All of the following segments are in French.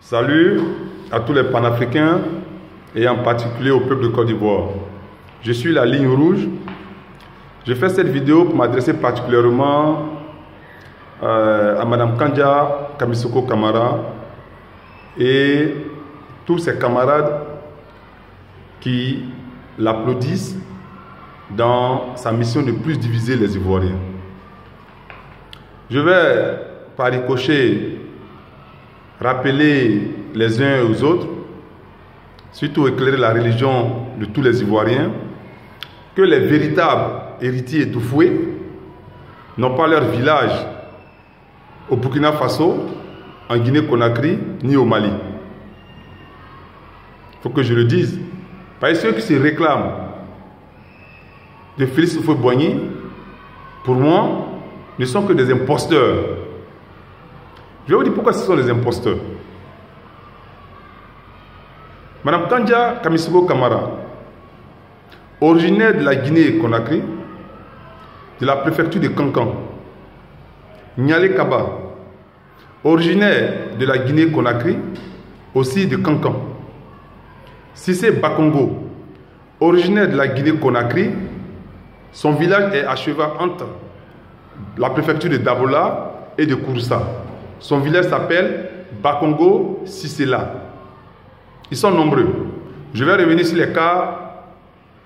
Salut à tous les panafricains et en particulier au peuple de Côte d'Ivoire. Je suis la ligne rouge. Je fais cette vidéo pour m'adresser particulièrement à Madame Kandja Kamisoko Kamara et tous ses camarades qui l'applaudissent dans sa mission de plus diviser les Ivoiriens. Je vais, par ricochet, rappeler les uns aux autres, surtout éclairer la religion de tous les Ivoiriens, que les véritables héritiers d'Oufoué n'ont pas leur village au Burkina Faso, en Guinée-Conakry, ni au Mali. Il faut que je le dise. Parce que ceux qui se réclament de Félix Houphouët-Boigny, pour moi, ne sont que des imposteurs. Je vais vous dire pourquoi ce sont des imposteurs. Madame Kandja Kamisoko Kamara, originaire de la Guinée-Conakry, de la préfecture de Kankan, Nyale Kaba, originaire de la Guinée-Conakry, aussi de Kankan, Sissé Bakongo, originaire de la Guinée-Conakry, son village est à cheval entre la préfecture de Dabola et de Kouroussa. Son village s'appelle Bakongo Sissela. Ils sont nombreux. Je vais revenir sur les cas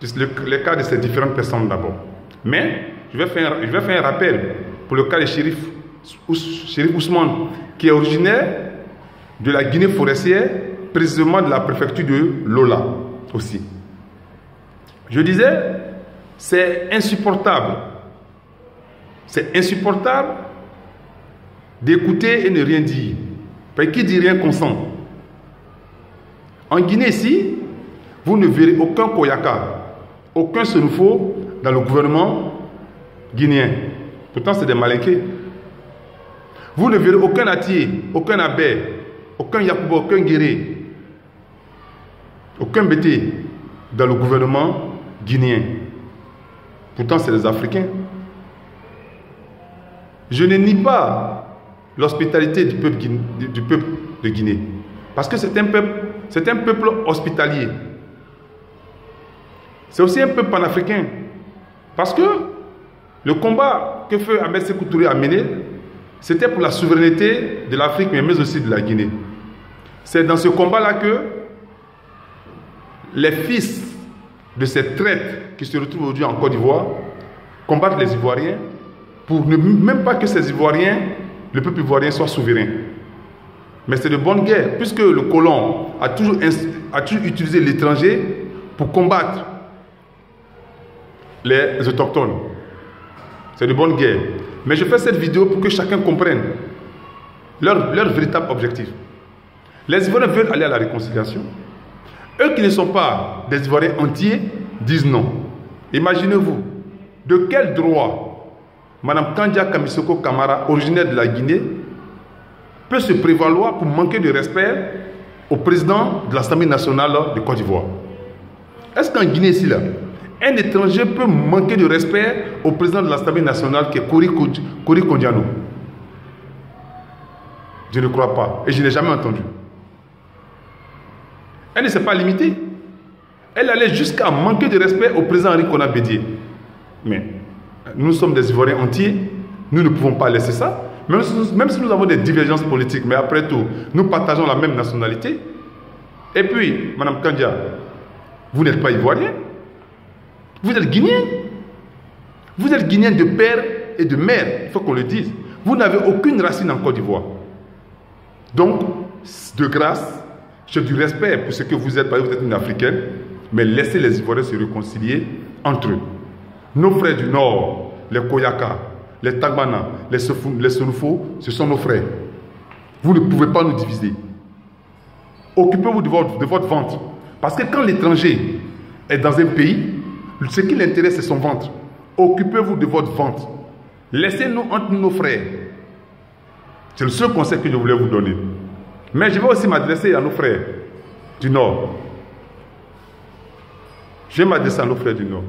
de ces différentes personnes d'abord. Mais je vais faire un rappel pour le cas de Chérif Ousmane, qui est originaire de la Guinée forestière, précisément de la préfecture de Lola aussi. Je disais, c'est insupportable. C'est insupportable d'écouter et ne rien dire. Parce que qui dit rien consent. En Guinée ici, vous ne verrez aucun Koyaka, aucun Senufo dans le gouvernement guinéen. Pourtant, c'est des malinqués. Vous ne verrez aucun Atié, aucun Abé, aucun Yakuba, aucun Guéré, aucun Bété dans le gouvernement guinéen. Pourtant, c'est des Africains. Je ne nie pas l'hospitalité du peuple de Guinée. Parce que c'est un peuple hospitalier. C'est aussi un peuple panafricain. Parce que le combat que Feu Ahmed Sékou Touré a mené, c'était pour la souveraineté de l'Afrique, mais aussi de la Guinée. C'est dans ce combat-là que les fils de ces traîtres qui se retrouvent aujourd'hui en Côte d'Ivoire combattent les Ivoiriens pour ne même pas que ces Ivoiriens, le peuple ivoirien, soit souverain. Mais c'est de bonne guerre, puisque le colon a toujours utilisé l'étranger pour combattre les autochtones. C'est de bonne guerre. Mais je fais cette vidéo pour que chacun comprenne leur véritable objectif. Les Ivoiriens veulent aller à la réconciliation. Eux qui ne sont pas des Ivoiriens entiers disent non. Imaginez-vous, de quel droit Madame Kandja Kamisoko Kamara, originaire de la Guinée, peut se prévaloir pour manquer de respect au président de l'Assemblée nationale de Côte d'Ivoire? Est-ce qu'en Guinée, ici, là, un étranger peut manquer de respect au président de l'Assemblée nationale qui est Kori Kondiano? Je ne crois pas. Et je n'ai jamais entendu. Elle ne s'est pas limitée. Elle allait jusqu'à manquer de respect au président Henri Konan Bédié. Mais nous sommes des Ivoiriens entiers. Nous ne pouvons pas laisser ça. Même si nous avons des divergences politiques, mais après tout, nous partageons la même nationalité. Et puis, Madame Kandja, vous n'êtes pas Ivoirien. Vous êtes Guinéen. Vous êtes Guinéen de père et de mère, il faut qu'on le dise. Vous n'avez aucune racine en Côte d'Ivoire. Donc, de grâce, j'ai du respect pour ce que vous êtes, parce que vous êtes une Africaine, mais laissez les Ivoiriens se réconcilier entre eux. Nos frères du Nord, les Koyaka, les Tagbana, les Senufo, ce sont nos frères. Vous ne pouvez pas nous diviser. Occupez-vous de votre ventre. Parce que quand l'étranger est dans un pays, ce qui l'intéresse, c'est son ventre. Occupez-vous de votre ventre. Laissez-nous entre nos frères. C'est le seul conseil que je voulais vous donner. Mais je vais aussi m'adresser à nos frères du Nord. Je vais m'adresser à nos frères du Nord.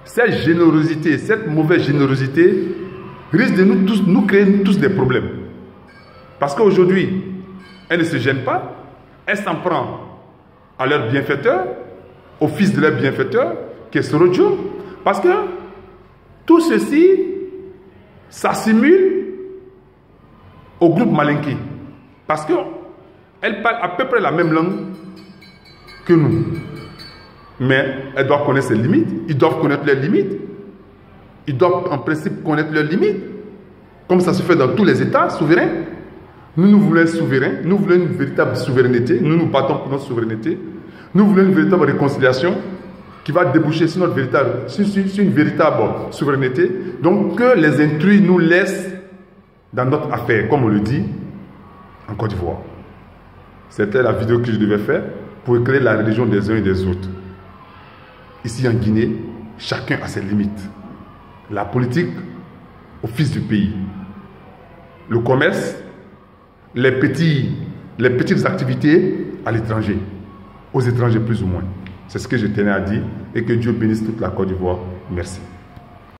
Cette générosité, cette mauvaise générosité risque de nous créer tous des problèmes. Parce qu'aujourd'hui, elle ne se gêne pas, elle s'en prend à leur bienfaiteur, au fils de leur bienfaiteur, qui est Soro-Djo, parce que tout ceci s'assimile au groupe Malinké, parce qu'elle parle à peu près la même langue que nous. Mais elle doit connaître ses limites, ils doivent connaître leurs limites, ils doivent en principe connaître leurs limites, comme ça se fait dans tous les États souverains. Nous voulons être souverains, nous voulons une véritable souveraineté, nous nous battons pour notre souveraineté, nous voulons une véritable réconciliation qui va déboucher sur une véritable souveraineté. Donc que les intrus nous laissent dans notre affaire, comme on le dit en Côte d'Ivoire. C'était la vidéo que je devais faire pour éclairer la religion des uns et des autres. Ici en Guinée, chacun a ses limites. La politique au fils du pays. Le commerce, les petites activités à l'étranger. Aux étrangers plus ou moins. C'est ce que je tenais à dire et que Dieu bénisse toute la Côte d'Ivoire. Merci.